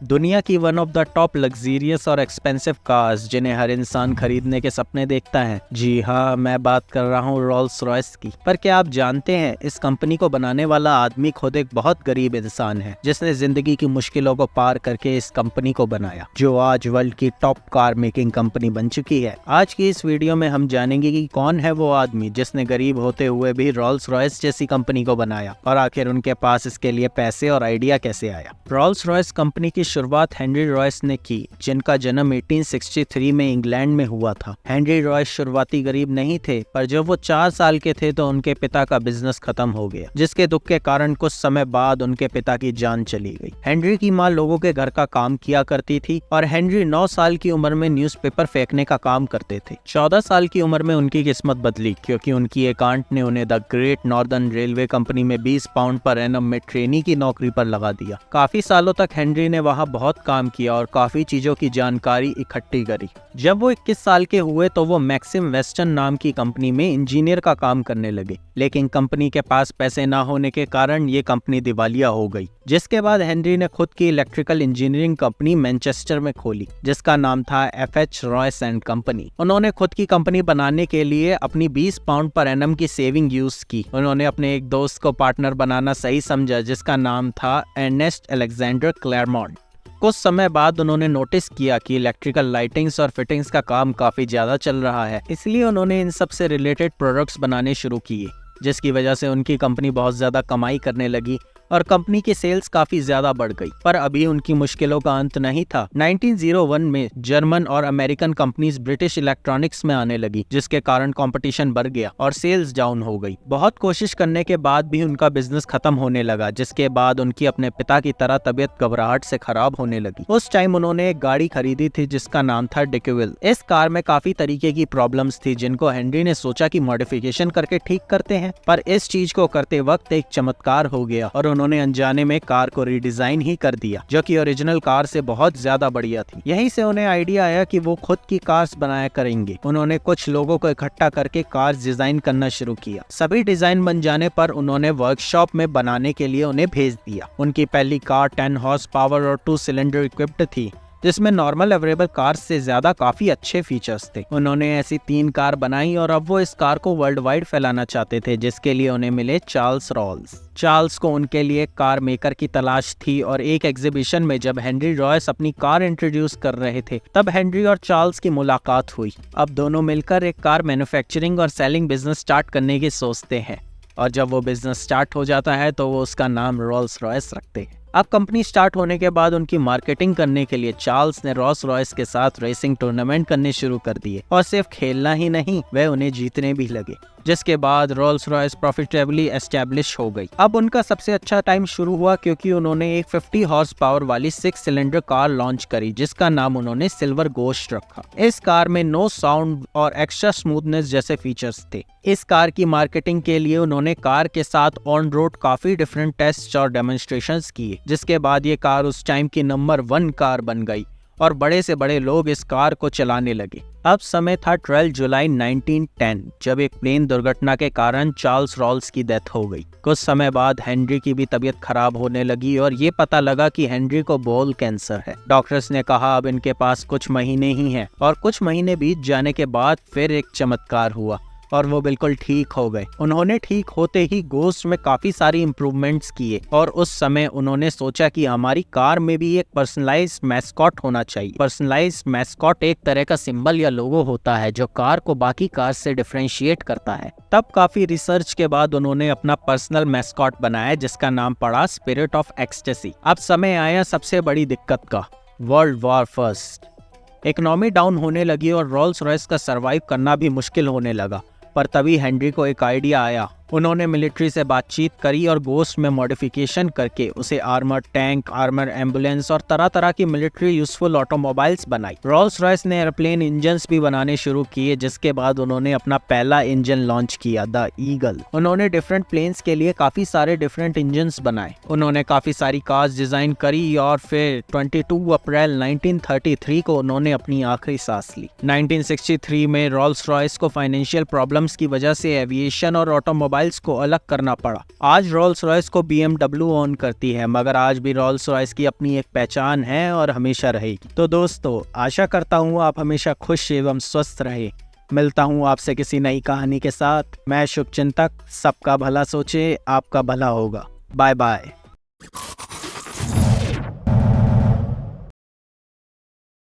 दुनिया की one of the top luxurious और एक्सपेंसिव कार्स जिन्हें हर इंसान खरीदने के सपने देखता है। जी हाँ, मैं बात कर रहा हूँ रोल्स रॉयस की। पर क्या आप जानते हैं, इस कंपनी को बनाने वाला आदमी खुद एक बहुत गरीब इंसान है, जिसने जिंदगी की मुश्किलों को पार करके इस कंपनी को बनाया, जो आज वर्ल्ड की टॉप कार मेकिंग कंपनी बन चुकी है। आज की इस वीडियो में हम जानेंगे कि कौन है वो आदमी जिसने गरीब होते हुए भी रोल्स रॉयस जैसी कंपनी को बनाया, और आखिर उनके पास इसके लिए पैसे और आइडिया कैसे आया। रोल्स रॉयस कंपनी की शुरुआत हेनरी रॉयस ने की, जिनका जन्म 1863 में इंग्लैंड में हुआ था। हेनरी रॉयस शुरुआती गरीब नहीं थे, पर जब वो 4 साल के थे तो उनके पिता का बिजनेस खत्म हो गया, जिसके दुख के कारण कुछ समय बाद उनके पिता की जान चली गई। हेनरी की माँ लोगों के घर का काम किया करती थी और हेनरी 9 साल की उम्र में न्यूज़पेपर फेंकने का काम करते थे। 14 साल की उम्र में उनकी किस्मत बदली, क्योंकि उनकी एक आंट ने उन्हें the great northern railway company में 20 पाउंड पर एनम में ट्रेनी की नौकरी पर लगा दिया। काफी सालों तक हेनरी ने वहां बहुत काम किया और काफी चीजों की जानकारी इकट्ठी करी। जब वो 21 साल के हुए तो वो मैक्सिम वेस्टर्न नाम की कंपनी में इंजीनियर का काम करने लगे, लेकिन कंपनी के पास पैसे ना होने के कारण ये कंपनी दिवालिया हो गई। जिसके बाद हेनरी ने खुद की इलेक्ट्रिकल इंजीनियरिंग कंपनी मैनचेस्टर में खोली, जिसका नाम था FH रॉयस एंड कंपनी। उन्होंने खुद की कंपनी बनाने के लिए अपनी 20 पाउंड पर एनम की सेविंग यूज की। उन्होंने अपने एक दोस्त को पार्टनर बनाना सही समझा, जिसका नाम था अर्नेस्ट अलेक्जेंडर क्लेरमॉन्ट। कुछ समय बाद उन्होंने नोटिस किया कि इलेक्ट्रिकल लाइटिंग्स और फिटिंग्स का काम काफी ज्यादा चल रहा है, इसलिए उन्होंने इन सब से रिलेटेड प्रोडक्ट्स बनाने शुरू किए, जिसकी वजह से उनकी कंपनी बहुत ज्यादा कमाई करने लगी और कंपनी की सेल्स काफी ज्यादा बढ़ गई। पर अभी उनकी मुश्किलों का अंत नहीं था। 1901 में जर्मन और अमेरिकन कंपनीज ब्रिटिश इलेक्ट्रॉनिक्स में आने लगी, जिसके कारण कंपटीशन बढ़ गया और सेल्स डाउन हो गई। बहुत कोशिश करने के बाद भी उनका बिजनेस खत्म होने लगा, जिसके बाद उनकी अपने पिता की तरह तबीयत घबराहट से खराब होने लगी। उस टाइम उन्होंने एक गाड़ी खरीदी थी जिसका नाम था डिक्विल। इस कार में काफी तरीके की प्रॉब्लम्स थी, जिनको हेनरी ने सोचा कि मॉडिफिकेशन करके ठीक करते हैं। पर इस चीज को करते वक्त एक चमत्कार हो गया और उन्होंने अनजाने में कार को रीडिजाइन ही कर दिया, जो कि ओरिजिनल कार से बहुत ज्यादा बढ़िया थी। यहीं से उन्हें आइडिया आया कि वो खुद की कार्स बनाया करेंगे। उन्होंने कुछ लोगों को इकट्ठा करके कार्स डिजाइन करना शुरू किया। सभी डिजाइन बन जाने पर उन्होंने वर्कशॉप में बनाने के लिए उन्हें भेज दिया। उनकी पहली कार 10 हॉर्स पावर और 2 सिलेंडर इक्विप्ड थी, जिसमें नॉर्मल अवेलेबल कार्स से ज्यादा काफी अच्छे फीचर्स थे। उन्होंने ऐसी 3 कार बनाई और अब वो इस कार को वर्ल्ड वाइड फैलाना चाहते थे, जिसके लिए उन्हें मिले चार्ल्स रॉल्स। चार्ल्स को उनके लिए कार मेकर की तलाश थी और एक एग्जीबिशन में जब हेनरी रॉयस अपनी कार इंट्रोड्यूस कर रहे थे, तब हेनरी और चार्ल्स की मुलाकात हुई। अब दोनों मिलकर एक कार मैन्युफैक्चरिंग और सेलिंग बिजनेस स्टार्ट करने की सोचते हैं, और जब वो बिजनेस स्टार्ट हो जाता है तो वो उसका नाम रोल्स रॉयस रखते हैं। अब कंपनी स्टार्ट होने के बाद उनकी मार्केटिंग करने के लिए चार्ल्स ने रोल्स रॉयस के साथ रेसिंग टूर्नामेंट करने शुरू कर दिए, और सिर्फ खेलना ही नहीं, वह उन्हें जीतने भी लगे, जिसके बाद रोल्स रॉयस प्रॉफिटेबली एस्टैब्लिश हो गई। अब उनका सबसे अच्छा टाइम शुरू हुआ, क्योंकि उन्होंने एक 50 हॉर्स पावर वाली 6 सिलेंडर कार लॉन्च करी, जिसका नाम उन्होंने सिल्वर गोस्ट रखा। इस कार में नो साउंड और एक्स्ट्रा स्मूथनेस जैसे फीचर्स थे। इस कार की मार्केटिंग के लिए उन्होंने कार के साथ ऑन रोड काफी डिफरेंट टेस्ट और डेमोन्स्ट्रेशंस किए, जिसके बाद ये कार उस टाइम की नंबर 1 कार बन गई और बड़े से बड़े लोग इस कार को चलाने लगे। अब समय था 12 जुलाई 1910, जब एक प्लेन दुर्घटना के कारण चार्ल्स रॉल्स की डेथ हो गई। कुछ समय बाद हेनरी की भी तबीयत खराब होने लगी और ये पता लगा कि हेनरी को बोल कैंसर है। डॉक्टर्स ने कहा अब इनके पास कुछ महीने ही हैं, और कुछ महीने बीत जाने के बाद फिर एक चमत्कार हुआ और वो बिल्कुल ठीक हो गए। उन्होंने ठीक होते ही गोस्ट में काफी सारी इम्प्रूवमेंट्स किए, और उस समय उन्होंने सोचा कि हमारी कार में भी एक पर्सनलाइज्ड मैस्कॉट होना चाहिए। पर्सनलाइज्ड मैस्कॉट एक तरह का सिंबल या लोगो होता है जो कार को बाकी कार से डिफरेंशिएट करता है। तब काफी रिसर्च के बाद उन्होंने अपना पर्सनल मैस्कॉट बनाया, जिसका नाम पड़ा स्पिरिट ऑफ एक्सटेसी। अब समय आया सबसे बड़ी दिक्कत का, world war first. Economy down होने लगी और रोल्स रॉयस का सरवाइव करना भी मुश्किल होने लगा। पर तभी हेनरी को एक आइडिया आया। उन्होंने मिलिट्री से बातचीत करी और गोस्ट में मॉडिफिकेशन करके उसे आर्मर टैंक, आर्मर एम्बुलेंस और तरह तरह की मिलिट्री यूजफुल ऑटोमोबाइल्स बनाई। रोल्स रॉयस ने एयरप्लेन इंजन्स भी बनाने शुरू किए, जिसके बाद उन्होंने अपना पहला इंजन लॉन्च किया, द ईगल। उन्होंने डिफरेंट प्लेन्स के लिए काफी सारे डिफरेंट इंजन्स बनाए। उन्होंने काफी सारी कार्स डिजाइन करी और फिर 22 अप्रैल 1933 को उन्होंने अपनी आखिरी सांस ली। 1963 में रोल्स रॉयस को फाइनेंशियल प्रॉब्लम्स की वजह से एविएशन और ऑटोमोबाइल ऑटोमोबाइल्स को अलग करना पड़ा। आज रोल्स रॉयस को BMW ओन करती है, मगर आज भी रोल्स रॉयस की अपनी एक पहचान है और हमेशा रहेगी। तो दोस्तों, आशा करता हूँ आप हमेशा खुश एवं स्वस्थ रहे। मिलता हूँ आपसे किसी नई कहानी के साथ। मैं शुभचिंतक, सबका भला सोचे, आपका भला होगा। Bye bye.